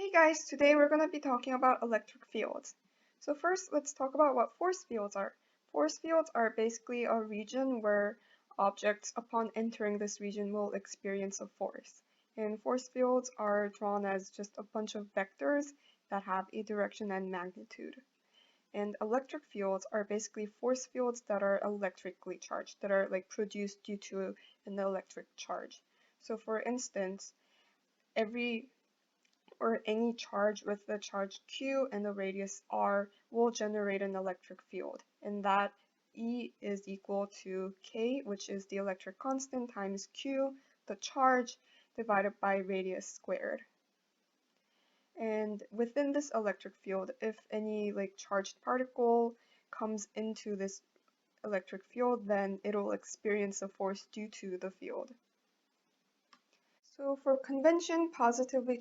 Hey guys, today we're going to be talking about electric fields. So first, let's talk about what force fields are. Force fields are basically a region where objects, upon entering this region, will experience a force. And force fields are drawn as just a bunch of vectors that have a direction and magnitude. And electric fields are basically force fields that are electrically charged, that are like produced due to an electric charge. So for instance, any charge with the charge q and the radius r will generate an electric field, and that E is equal to k, which is the electric constant, times q, the charge, divided by radius squared. And within this electric field, if any charged particle comes into this electric field, then it'll experience a force due to the field. So for convention, positively